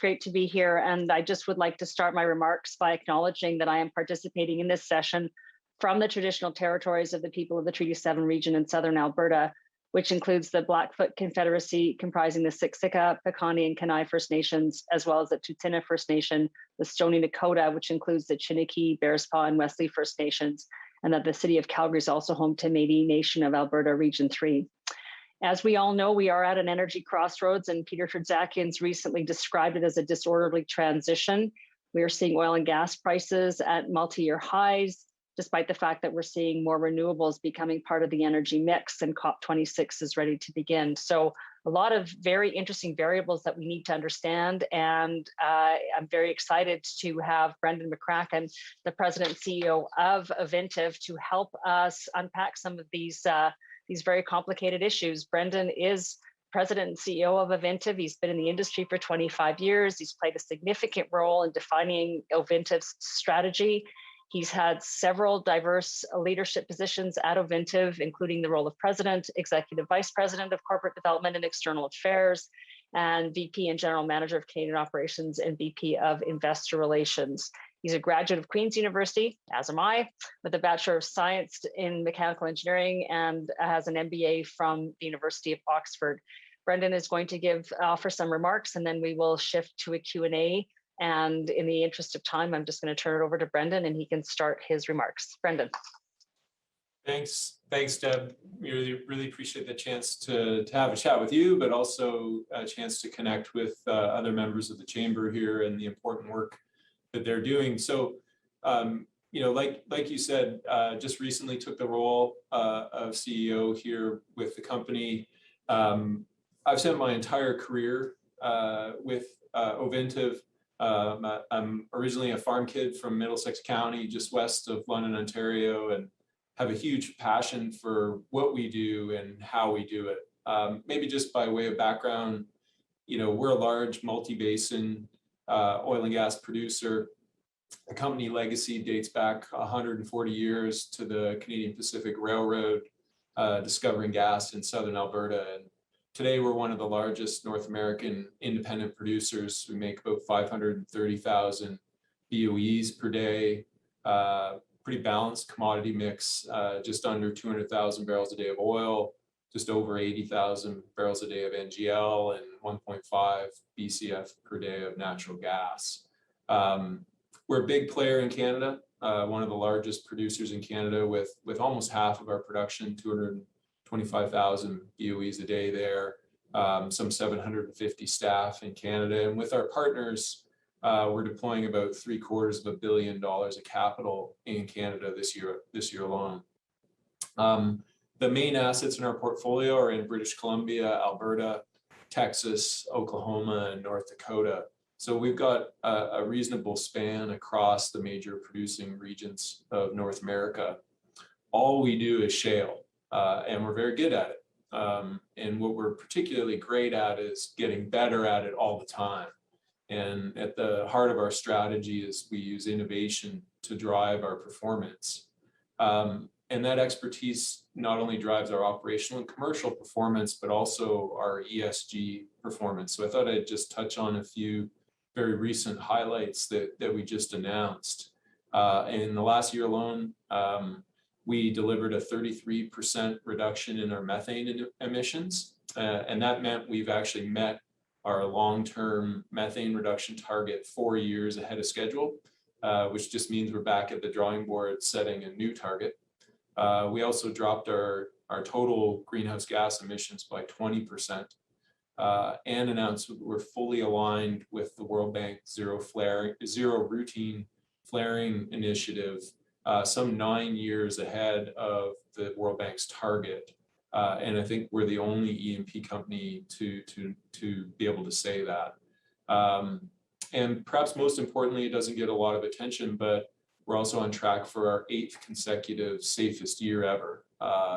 great to be here. And I just would like to start my remarks by acknowledging that I am participating in this session from the traditional territories of the people of the Treaty 7 region in southern Alberta, which includes the Blackfoot Confederacy, comprising the Siksika, Piikani, and Kainai First Nations, as well as the Tsuut'ina First Nation, the Stoney Nakoda, which includes the Chiniki, Bearspaw, and Wesley First Nations, and that the city of Calgary is also home to Métis Nation of Alberta Region 3. As we all know, we are at an energy crossroads, and Peter Terzakian's recently described it as a disorderly transition. We are seeing oil and gas prices at multi-year highs, despite the fact that we're seeing more renewables becoming part of the energy mix, and COP26 is ready to begin. So a lot of very interesting variables that we need to understand, and I'm very excited to have Brendan McCracken, the president and CEO of Ovintiv, to help us unpack some of these very complicated issues. Brendan is president and CEO of Ovintiv. He's been in the industry for 25 years. He's played a significant role in defining Ovintiv's strategy. He's had several diverse leadership positions at Ovintiv, including the role of president, executive vice president of corporate development and external affairs, and VP and general manager of Canadian operations and VP of investor relations. He's a graduate of Queen's University, as am I, with a Bachelor of Science in Mechanical Engineering, and has an MBA from the University of Oxford. Brendan is going to offer some remarks, and then we will shift to a Q&A. And in the interest of time, I'm just going to turn it over to Brendan, and he can start his remarks. Brendan. Thanks, Deb. We really appreciate the chance to have a chat with you, but also a chance to connect with other members of the chamber here and the important work that they're doing. So, like you said, just recently took the role of CEO here with the company. I've spent my entire career with Ovintiv. I'm originally a farm kid from Middlesex County, just west of London, Ontario, and have a huge passion for what we do and how we do it. Maybe just by way of background, we're a large multi-basin oil and gas producer. The company legacy dates back 140 years to the Canadian Pacific Railroad discovering gas in southern Alberta. And today, we're one of the largest North American independent producers. We make about 530,000 BOEs per day, pretty balanced commodity mix, just under 200,000 barrels a day of oil, just over 80,000 barrels a day of NGL, and 1.5 BCF per day of natural gas. We're a big player in Canada, one of the largest producers in Canada with almost half of our production, 225,000 BOEs a day there, some 750 staff in Canada. And with our partners, we're deploying about $750 million of capital in Canada this year alone. The main assets in our portfolio are in British Columbia, Alberta, Texas, Oklahoma, and North Dakota. So we've got a reasonable span across the major producing regions of North America. All we do is shale, and we're very good at it. And what we're particularly great at is getting better at it all the time. And at the heart of our strategy is we use innovation to drive our performance. And that expertise not only drives our operational and commercial performance, but also our ESG performance. So I thought I'd just touch on a few very recent highlights that we just announced. In the last year alone, we delivered a 33% reduction in our methane emissions. And that meant we've actually met our long-term methane reduction target 4 years ahead of schedule, which just means we're back at the drawing board setting a new target. We also dropped our total greenhouse gas emissions by 20%. And announced we're fully aligned with the World Bank Zero Routine Flaring Initiative, some 9 years ahead of the World Bank's target. And I think we're the only E&P company to be able to say that. And perhaps most importantly, it doesn't get a lot of attention, but we're also on track for our 8th consecutive safest year ever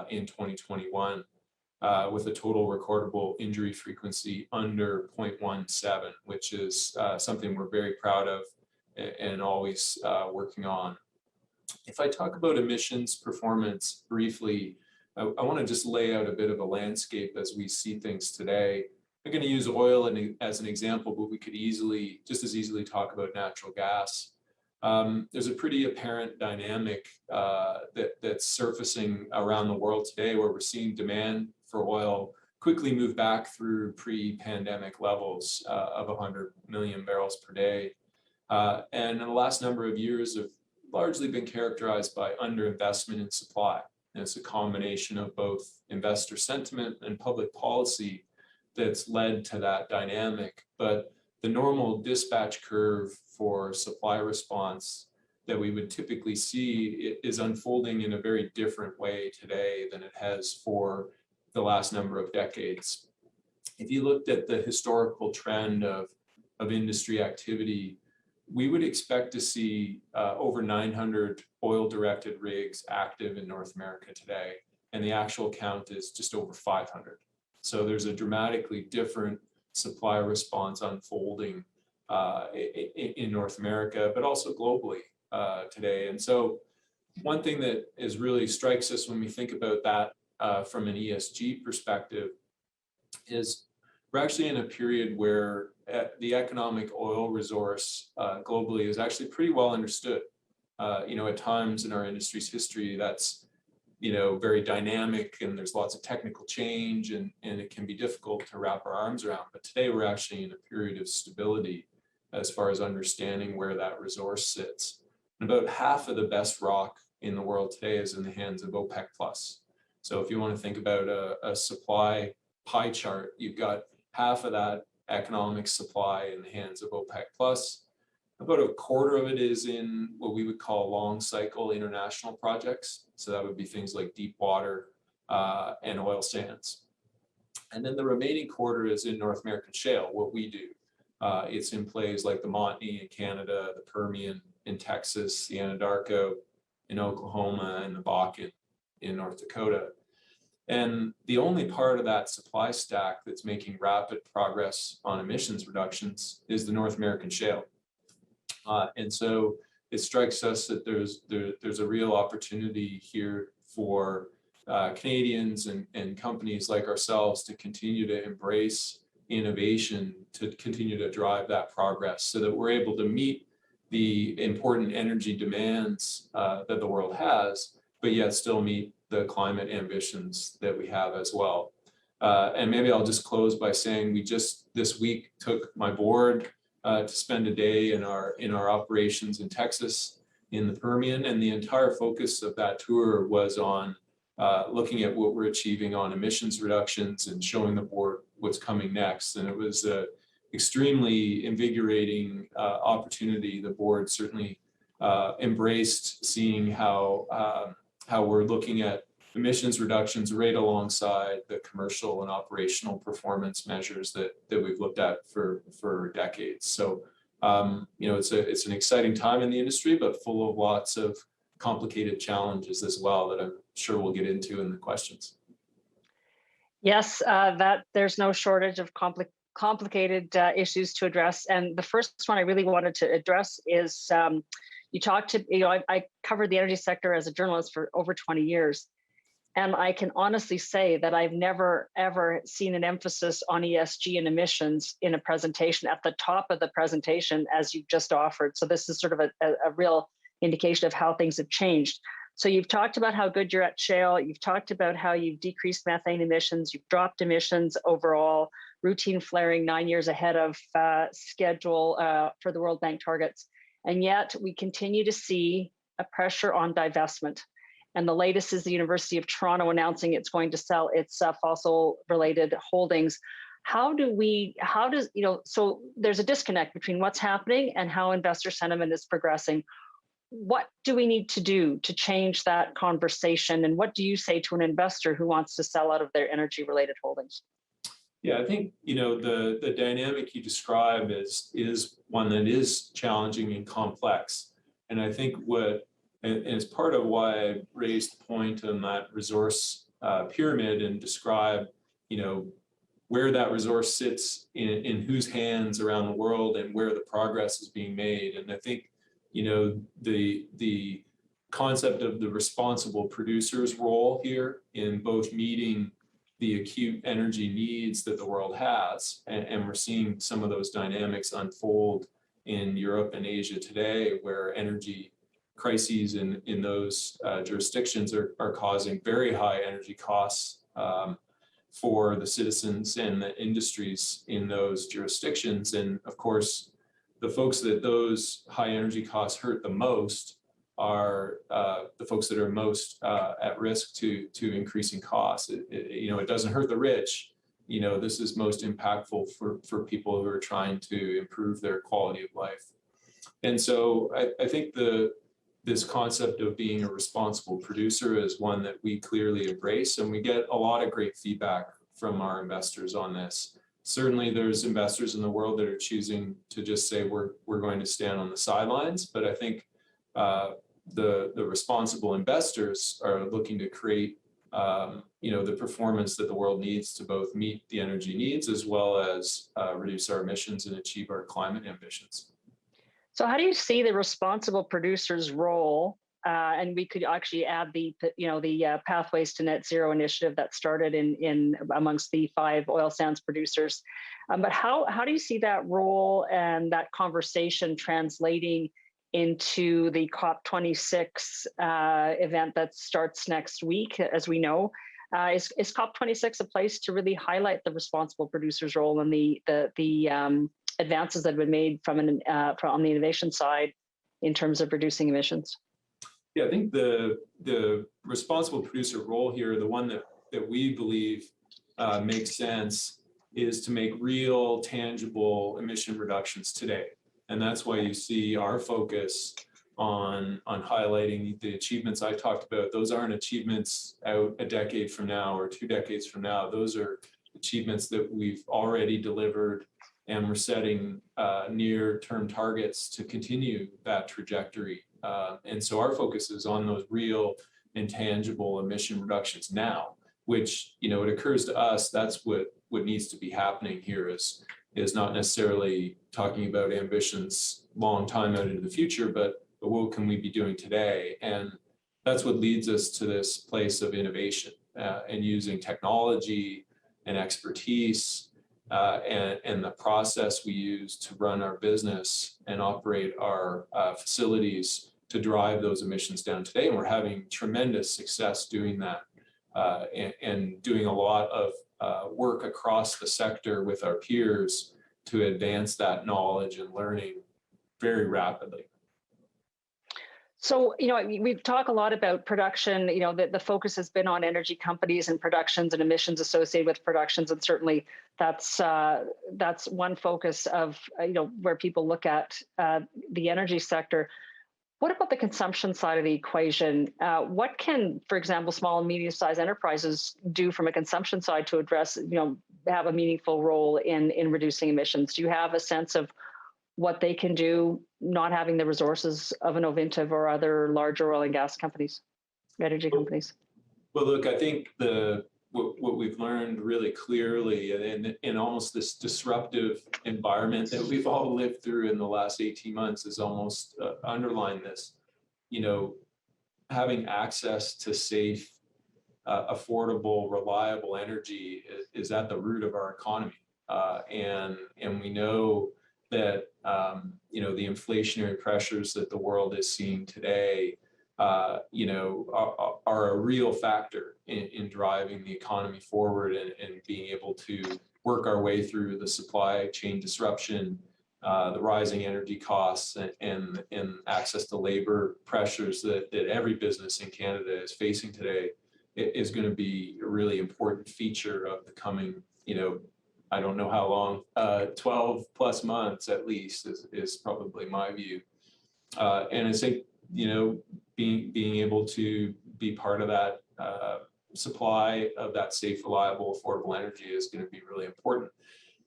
in 2021. With a total recordable injury frequency under 0.17, which is something we're very proud of and always working on. If I talk about emissions performance briefly, I want to just lay out a bit of a landscape as we see things today. I'm going to use oil as an example, but we could just as easily talk about natural gas. There's a pretty apparent dynamic that's surfacing around the world today, where we're seeing demand for oil quickly move back through pre-pandemic levels of 100 million barrels per day. And in the last number of years have largely been characterized by underinvestment in supply. And it's a combination of both investor sentiment and public policy that's led to that dynamic. But the normal dispatch curve for supply response that we would typically see is unfolding in a very different way today than it has for the last number of decades. If you looked at the historical trend of industry activity, we would expect to see over 900 oil-directed rigs active in North America today, and the actual count is just over 500. So there's a dramatically different supply response unfolding in North America, but also globally today. And so one thing that is really strikes us when we think about that from an ESG perspective is we're actually in a period where the economic oil resource globally is actually pretty well understood. At times in our industry's history, that's very dynamic, and there's lots of technical change, and it can be difficult to wrap our arms around. But today we're actually in a period of stability as far as understanding where that resource sits. And about half of the best rock in the world today is in the hands of OPEC plus. So if you want to think about a supply pie chart, you've got half of that economic supply in the hands of OPEC plus. About a quarter of it is in what we would call long cycle international projects. So that would be things like deep water and oil sands. And then the remaining quarter is in North American shale, what we do. It's in plays like the Montney in Canada, the Permian in Texas, the Anadarko in Oklahoma, and the Bakken in North Dakota. And the only part of that supply stack that's making rapid progress on emissions reductions is the North American shale. And so it strikes us that there's a real opportunity here for Canadians and companies like ourselves to continue to embrace innovation, to continue to drive that progress so that we're able to meet the important energy demands that the world has, but yet still meet the climate ambitions that we have as well. And maybe I'll just close by saying we just this week took my board to spend a day in our operations in Texas, in the Permian, and the entire focus of that tour was on looking at what we're achieving on emissions reductions and showing the board what's coming next. And it was an extremely invigorating opportunity. The board certainly embraced seeing how we're looking at emissions reductions right alongside the commercial and operational performance measures that we've looked at for decades. So, it's an exciting time in the industry, but full of lots of complicated challenges as well that I'm sure we'll get into in the questions. Yes, that there's no shortage of complicated issues to address. And the first one I really wanted to address is you talked to, I covered the energy sector as a journalist for over 20 years. And I can honestly say that I've never, ever seen an emphasis on ESG and emissions in a presentation at the top of the presentation as you've just offered. So this is sort of a real indication of how things have changed. So you've talked about how good you're at shale. You've talked about how you've decreased methane emissions. You've dropped emissions overall, routine flaring 9 years ahead of schedule for the World Bank targets. And yet we continue to see a pressure on divestment. And the latest is the University of Toronto announcing it's going to sell its fossil-related holdings. So there's a disconnect between what's happening and how investor sentiment is progressing. What do we need to do to change that conversation? And what do you say to an investor who wants to sell out of their energy-related holdings? Yeah, I think, the dynamic you describe is one that is challenging and complex. And I think and it's part of why I raised the point on that resource pyramid and describe, where that resource sits in whose hands around the world and where the progress is being made. And I think, the concept of the responsible producer's role here in both meeting the acute energy needs that the world has. And we're seeing some of those dynamics unfold in Europe and Asia today, where energy crises in those jurisdictions are causing very high energy costs for the citizens and the industries in those jurisdictions. And of course, the folks that those high energy costs hurt the most are the folks that are most at risk to increasing costs. It doesn't hurt the rich. This is most impactful for people who are trying to improve their quality of life. And so I think this concept of being a responsible producer is one that we clearly embrace, and we get a lot of great feedback from our investors on this. Certainly there's investors in the world that are choosing to just say we're going to stand on the sidelines, but I think the responsible investors are looking to create the performance that the world needs to both meet the energy needs as well as reduce our emissions and achieve our climate ambitions. So how do you see the responsible producer's role? And we could actually add the Pathways to Net Zero initiative that started in amongst the 5 oil sands producers. But how do you see that role and that conversation translating into the COP26 event that starts next week, as we know? Is COP26 a place to really highlight the responsible producer's role and the advances that have been made on the innovation side in terms of reducing emissions? Yeah, I think the responsible producer role here, the one that we believe makes sense, is to make real, tangible emission reductions today. And that's why you see our focus on highlighting the achievements I talked about. Those aren't achievements out a decade from now or 2 decades from now. Those are achievements that we've already delivered, and we're setting near-term targets to continue that trajectory. And so our focus is on those real and tangible emission reductions now, which, it occurs to us, that's what needs to be happening here is not necessarily talking about ambitions long time out into the future, but what can we be doing today? And that's what leads us to this place of innovation and using technology and expertise and the process we use to run our business and operate our facilities to drive those emissions down today. And we're having tremendous success doing that and doing a lot of work across the sector with our peers to advance that knowledge and learning very rapidly. So, we've talked a lot about production, the focus has been on energy companies and productions and emissions associated with productions. And certainly that's one focus of, where people look at the energy sector. What about the consumption side of the equation? What can, for example, small and medium-sized enterprises do from a consumption side to address, have a meaningful role in reducing emissions? Do you have a sense of what they can do, not having the resources of an Ovintiv or larger oil and gas companies, energy companies? Well, look, I think what we've learned really clearly in almost this disruptive environment that we've all lived through in the last 18 months is almost underlined this. Having access to safe, affordable, reliable energy is at the root of our economy. And we know that the inflationary pressures that the world is seeing today are a real factor in driving the economy forward and being able to work our way through the supply chain disruption, the rising energy costs, and access to labor pressures that every business in Canada is facing today. It is going to be a really important feature of the coming, I don't know how long, 12 plus months at least is probably my view. And I think, being able to be part of that supply of that safe, reliable, affordable energy is going to be really important.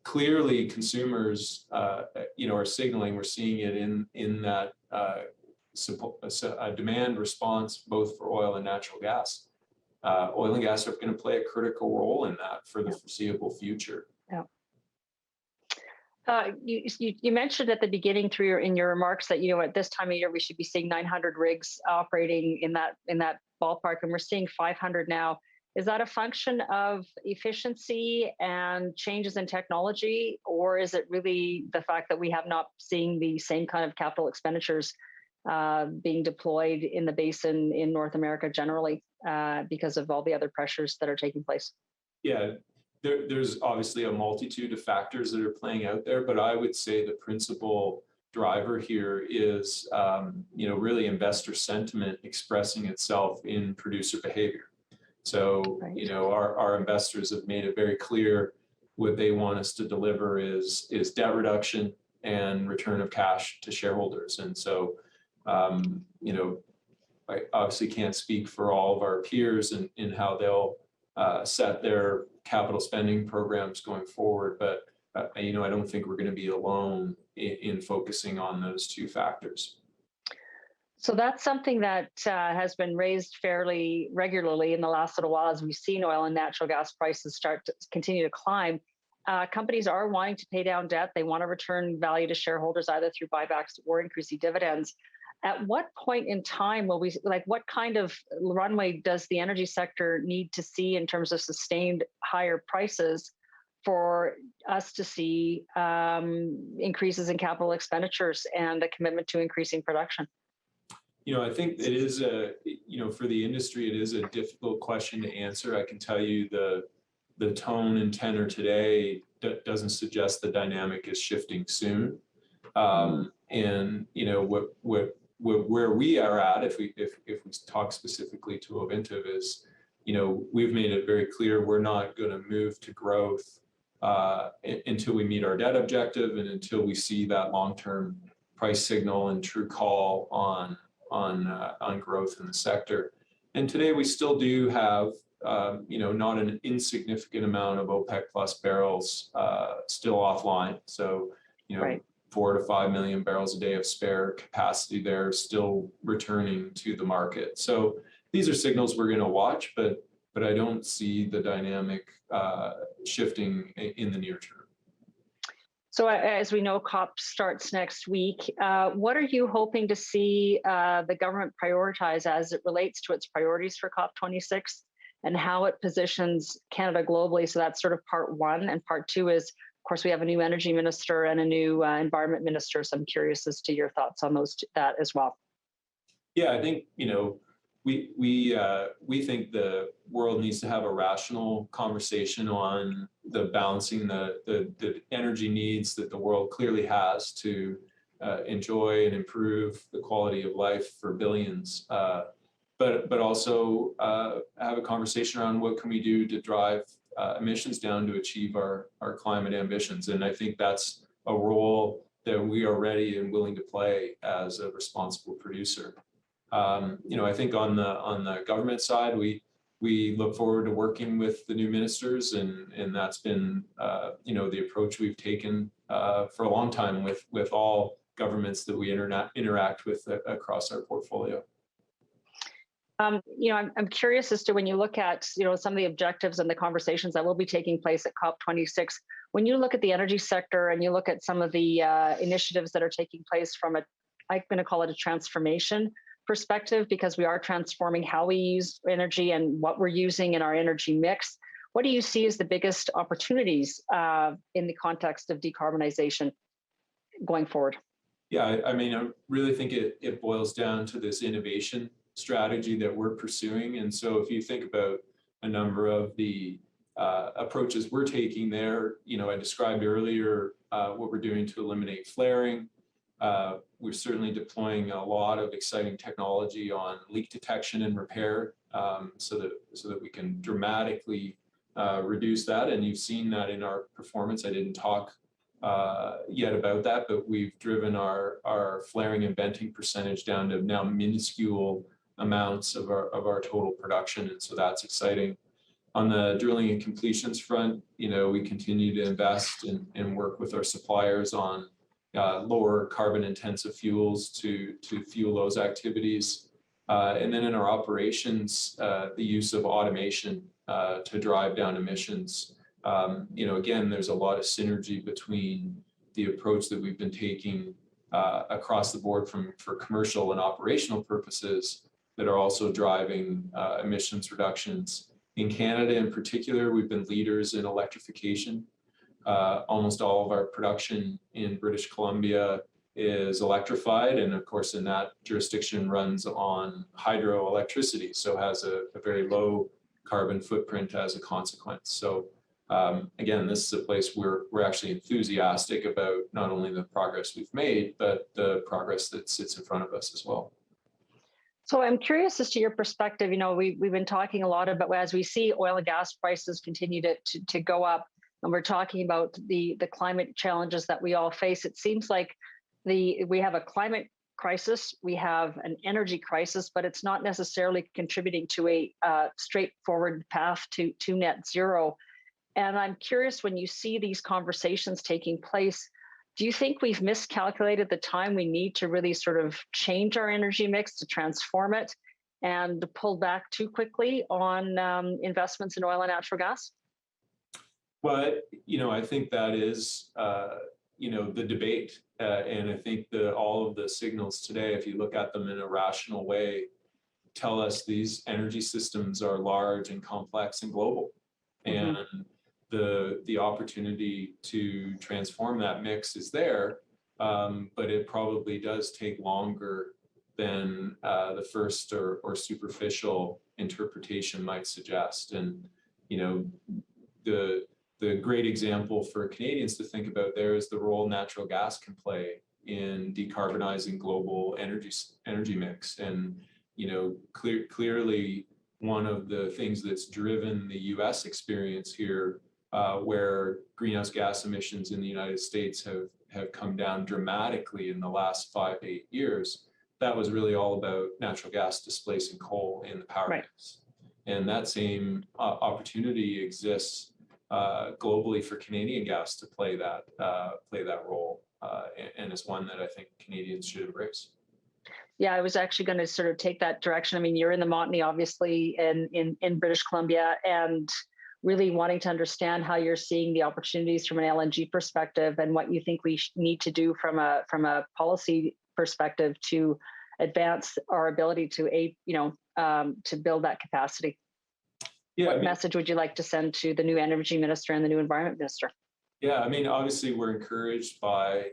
Clearly, consumers, are signaling. We're seeing it in that demand response, both for oil and natural gas. Oil and gas are going to play a critical role in that for the foreseeable future. Yeah. You mentioned at the beginning in your remarks that at this time of year we should be seeing 900 rigs operating in that ballpark, and we're seeing 500 now. Is that a function of efficiency and changes in technology, or is it really the fact that we have not seen the same kind of capital expenditures being deployed in the basin in North America generally because of all the other pressures that are taking place? Yeah, there's obviously a multitude of factors that are playing out there, but I would say the principal driver here is, really investor sentiment expressing itself in producer behavior. So, Right. Our investors have made it very clear what they want us to deliver is debt reduction and return of cash to shareholders. And so, I obviously can't speak for all of our peers in how they'll set their capital spending programs going forward, but I don't think we're going to be alone in focusing on those two factors. So that's something that has been raised fairly regularly in the last little while as we've seen oil and natural gas prices start to continue to climb. Companies are wanting to pay down debt. They want to return value to shareholders either through buybacks or increasing dividends. At what point in time will we, what kind of runway does the energy sector need to see in terms of sustained higher prices for us to see increases in capital expenditures and a commitment to increasing production? I think it is for the industry, it is a difficult question to answer. I can tell you the tone and tenor today doesn't suggest the dynamic is shifting soon. And where we are at, if we talk specifically to Ovintiv, is we've made it very clear we're not going to move to growth until we meet our debt objective and until we see that long-term price signal and true call on growth in the sector. And today we still do have not an insignificant amount of OPEC plus barrels still offline. So right. 4 to 5 million barrels a day of spare capacity there still returning to the market. So these are signals we're going to watch, but I don't see the dynamic shifting in the near term. So as we know, COP starts next week. What are you hoping to see the government prioritize as it relates to its priorities for COP26 and how it positions Canada globally? So that's sort of part one. And part two is, of course, we have a new energy minister and a new environment minister. So I'm curious as to your thoughts on that as well. Yeah, I think, we think the world needs to have a rational conversation on the balancing the energy needs that the world clearly has to enjoy and improve the quality of life for billions, but also have a conversation around what can we do to drive emissions down to achieve our climate ambitions. And I think that's a role that we are ready and willing to play as a responsible producer. I think on the government side, we look forward to working with the new ministers, and that's been the approach we've taken for a long time with all governments that we interact with across our portfolio. I'm curious as to when you look at some of the objectives and the conversations that will be taking place at COP26. When you look at the energy sector and you look at some of the initiatives that are taking place from I'm going to call it a transformation perspective, because we are transforming how we use energy and what we're using in our energy mix. What do you see as the biggest opportunities in the context of decarbonization going forward? Yeah, I really think it boils down to this innovation strategy that we're pursuing. And so if you think about a number of the approaches we're taking there, I described earlier what we're doing to eliminate flaring. We're certainly deploying a lot of exciting technology on leak detection and repair so that we can dramatically reduce that. And you've seen that in our performance. I didn't talk yet about that, but we've driven our flaring and venting percentage down to now minuscule amounts of our total production. And so that's exciting. On the drilling and completions front, we continue to invest and work with our suppliers on lower carbon intensive fuels to fuel those activities. And then in our operations, the use of automation to drive down emissions. Again, there's a lot of synergy between the approach that we've been taking across the board for commercial and operational purposes that are also driving emissions reductions In Canada in particular, we've been leaders in electrification. Almost all of our production in British Columbia is electrified, and of course in that jurisdiction runs on hydroelectricity, so has a very low carbon footprint as a consequence. So again, this is a place where we're actually enthusiastic about not only the progress we've made, but the progress that sits in front of us as well. So I'm curious as to your perspective. We've been talking a lot about, as we see oil and gas prices continue to go up, and we're talking about the climate challenges that we all face. It seems like we have a climate crisis, we have an energy crisis, but it's not necessarily contributing to a straightforward path to net zero. And I'm curious, when you see these conversations taking place, do you think we've miscalculated the time we need to really sort of change our energy mix, to transform it, and pull back too quickly on investments in oil and natural gas? Well, I think that is, the debate. And I think all of the signals today, if you look at them in a rational way, tell us these energy systems are large and complex and global. Mm-hmm. And the opportunity to transform that mix is there, but it probably does take longer than the first or superficial interpretation might suggest. And the great example for Canadians to think about there is the role natural gas can play in decarbonizing global energy mix. And clearly one of the things that's driven the U.S. experience here, where greenhouse gas emissions in the United States have come down dramatically in the last 5 to 8 years, that was really all about natural gas displacing coal in the power mix. And that same opportunity exists globally for Canadian gas to play that role, and it's one that I think Canadians should embrace. Yeah, I was actually going to sort of take that direction. I mean, you're in the Montney, obviously, in British Columbia, and really wanting to understand how you're seeing the opportunities from an LNG perspective, and what you think we need to do from a policy perspective to advance our ability to build that capacity. Yeah, what message would you like to send to the new energy minister and the new environment minister? Yeah, I mean, obviously we're encouraged by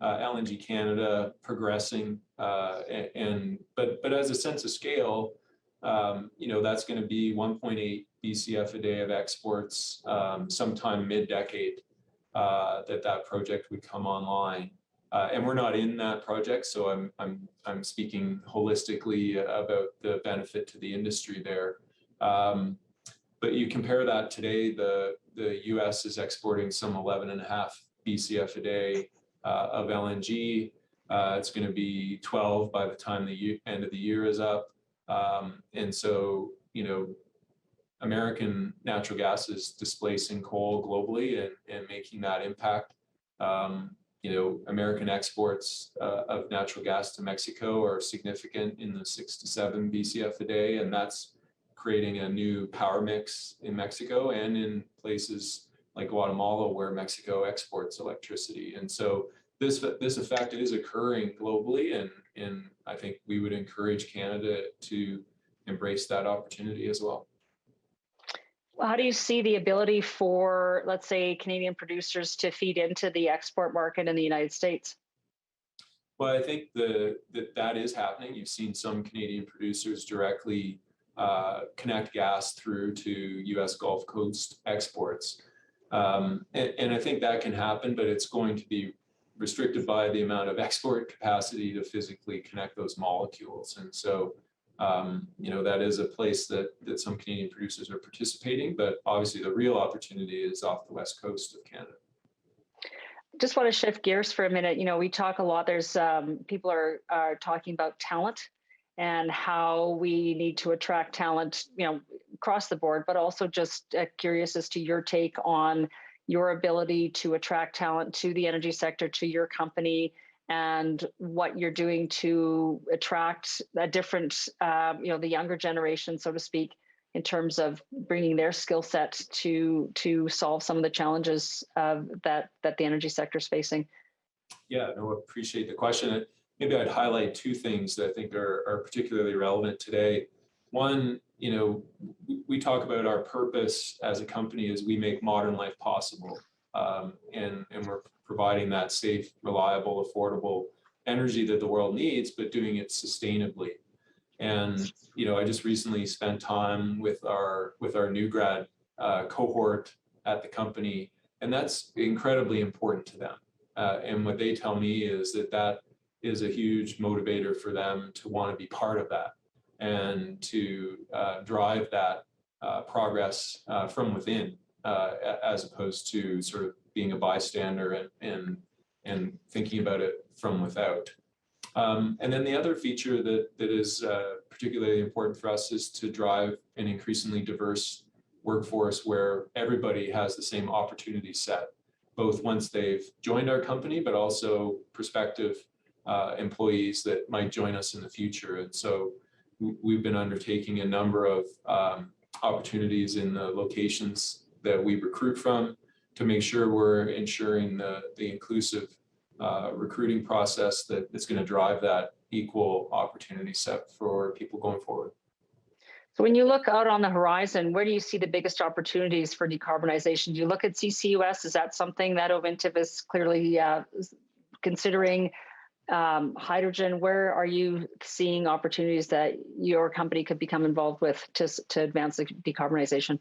LNG Canada progressing, but as a sense of scale, that's going to be 1.8 BCF a day of exports sometime mid-decade that project would come online, and we're not in that project, so I'm speaking holistically about the benefit to the industry there. But you compare that today, the U.S. is exporting some 11.5 BCF a day of LNG. It's going to be 12 by the time the end of the year is up. And so, American natural gas is displacing coal globally and making that impact. American exports of natural gas to Mexico are significant in the 6 to 7 BCF a day, and that's creating a new power mix in Mexico and in places like Guatemala, where Mexico exports electricity. And so this effect is occurring globally, and I think we would encourage Canada to embrace that opportunity as well. Well, how do you see the ability for, let's say, Canadian producers to feed into the export market in the United States? Well, I think that is happening. You've seen some Canadian producers directly connect gas through to U.S. Gulf Coast exports. And I think that can happen, but it's going to be restricted by the amount of export capacity to physically connect those molecules. And so, that is a place that some Canadian producers are participating, but obviously the real opportunity is off the west coast of Canada. Just want to shift gears for a minute. We talk a lot, there's people are talking about talent and how we need to attract talent, across the board, but also just curious as to your take on your ability to attract talent to the energy sector, to your company, and what you're doing to attract a different, the younger generation, so to speak, in terms of bringing their skill set to solve some of the challenges that the energy sector is facing. Yeah, no, I appreciate the question. Maybe I'd highlight two things that I think are particularly relevant today. One, we talk about our purpose as a company is we make modern life possible, and we're providing that safe, reliable, affordable energy that the world needs, but doing it sustainably. And I just recently spent time with our new grad cohort at the company, and that's incredibly important to them. And what they tell me is that is a huge motivator for them to want to be part of that and to drive that progress from within, as opposed to sort of being a bystander and thinking about it from without. And then the other feature that is particularly important for us is to drive an increasingly diverse workforce where everybody has the same opportunity set, both once they've joined our company, but also prospective employees that might join us in the future. And so we've been undertaking a number of opportunities in the locations that we recruit from to make sure we're ensuring the inclusive recruiting process that's going to drive that equal opportunity set for people going forward. So when you look out on the horizon, where do you see the biggest opportunities for decarbonization? Do you look at CCUS? Is that something that Ovintiv is clearly considering? Hydrogen, where are you seeing opportunities that your company could become involved with to advance the decarbonization?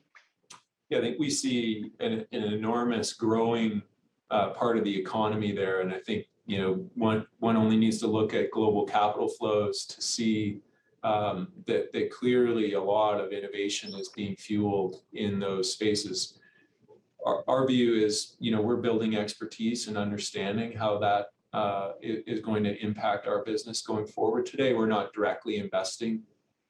Yeah, I think we see an enormous growing part of the economy there. And I think, one only needs to look at global capital flows to see that clearly a lot of innovation is being fueled in those spaces. Our view is, we're building expertise and understanding how that is going to impact our business going forward. Today, we're not directly investing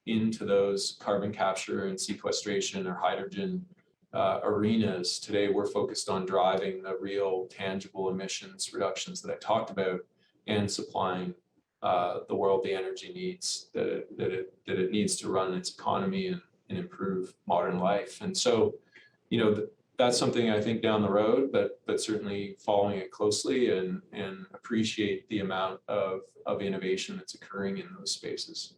into those carbon capture and sequestration or hydrogen arenas. Today, we're focused on driving the real tangible emissions reductions that I talked about and supplying the world the energy needs that it needs to run its economy and improve modern life. And so, that's something I think down the road, but certainly following it closely and appreciate the amount of innovation that's occurring in those spaces.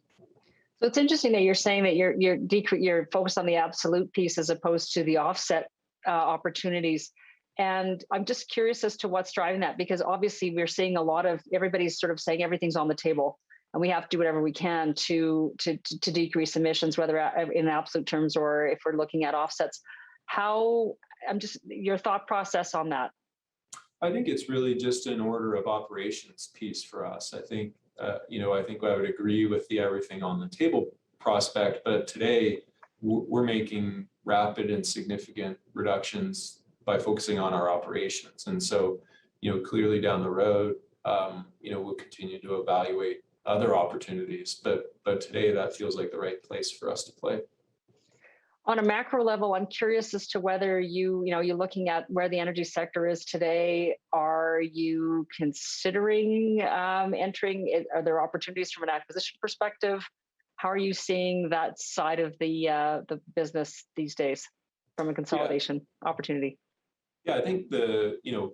So it's interesting that you're saying that you're focused on the absolute piece as opposed to the offset opportunities. And I'm just curious as to what's driving that, because obviously we're seeing a lot of everybody's sort of saying everything's on the table and we have to do whatever we can to decrease emissions, whether in absolute terms or if we're looking at offsets. Your thought process on that. I think it's really just an order of operations piece for us. I think, I would agree with the everything on the table prospect, but today we're making rapid and significant reductions by focusing on our operations. And so, clearly down the road, we'll continue to evaluate other opportunities, but today that feels like the right place for us to play. On a macro level, I'm curious as to whether you're looking at where the energy sector is today. Are you considering entering? Are there opportunities from an acquisition perspective? How are you seeing that side of the business these days from a consolidation opportunity? Yeah, I think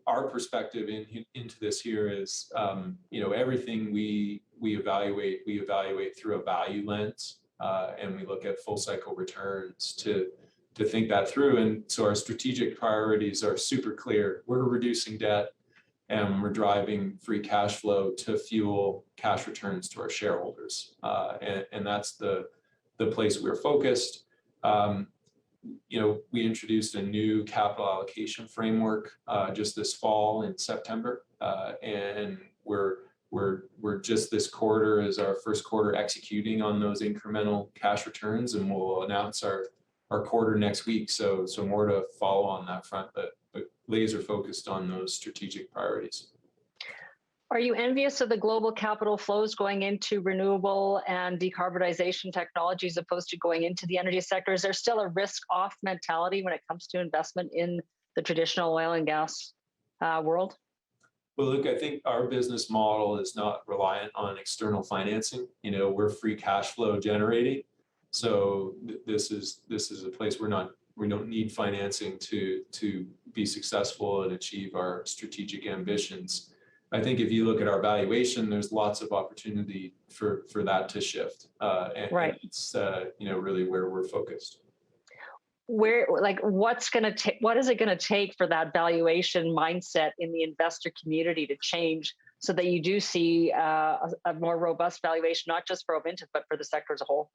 our perspective into this here is, everything we evaluate through a value lens. And we look at full cycle returns to think that through. And so our strategic priorities are super clear. We're reducing debt and we're driving free cash flow to fuel cash returns to our shareholders. And that's the place we're focused. We introduced a new capital allocation framework just this fall in September, and we're just this quarter is our first quarter executing on those incremental cash returns, and we'll announce our quarter next week. So more to follow on that front, but laser focused on those strategic priorities. Are you envious of the global capital flows going into renewable and decarbonization technologies opposed to going into the energy sector? Is there still a risk-off mentality when it comes to investment in the traditional oil and gas world? Well, look, I think our business model is not reliant on external financing. We're free cash flow generating. So this is a place we don't need financing to be successful and achieve our strategic ambitions. I think if you look at our valuation, there's lots of opportunity for that to shift. Right. And it's really where we're focused. What is it going to take for that valuation mindset in the investor community to change so that you do see a more robust valuation, not just for Ovintiv, but for the sector as a whole?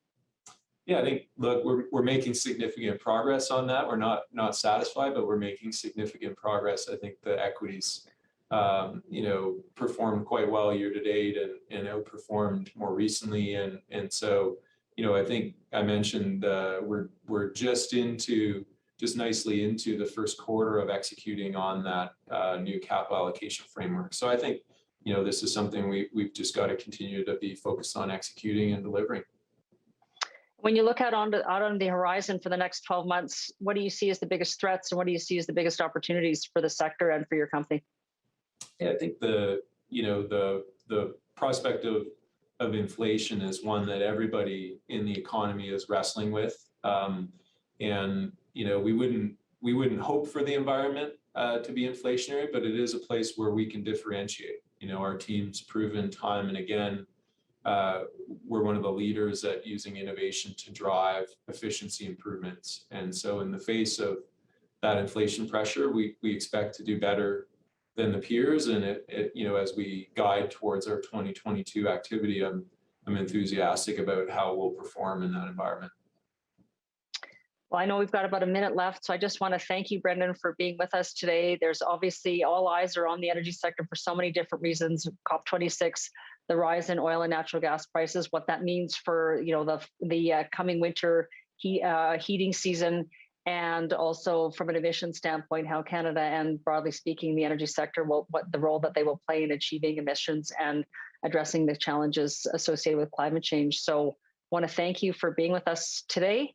Yeah, I think, look, we're making significant progress on that. We're not satisfied, but we're making significant progress. I think the equities, performed quite well year to date and outperformed more recently. And so, I think I mentioned we're just nicely into the first quarter of executing on that new capital allocation framework. So I think, this is something we've just got to continue to be focused on executing and delivering. When you look out on the horizon for the next 12 months, what do you see as the biggest threats and what do you see as the biggest opportunities for the sector and for your company? Yeah, I think the prospect of inflation is one that everybody in the economy is wrestling with. And we wouldn't hope for the environment to be inflationary, but it is a place where we can differentiate. Our team's proven time and again, we're one of the leaders at using innovation to drive efficiency improvements. And so in the face of that inflation pressure, we expect to do better than the peers. And as we guide towards our 2022 activity, I'm enthusiastic about how we'll perform in that environment. Well, I know we've got about a minute left, so I just want to thank you, Brendan, for being with us today. There's obviously all eyes are on the energy sector for so many different reasons. COP26, the rise in oil and natural gas prices, what that means for the coming winter heating season, and also from an emissions standpoint, how Canada and broadly speaking, the energy sector what the role that they will play in achieving emissions and addressing the challenges associated with climate change. So I want to thank you for being with us today.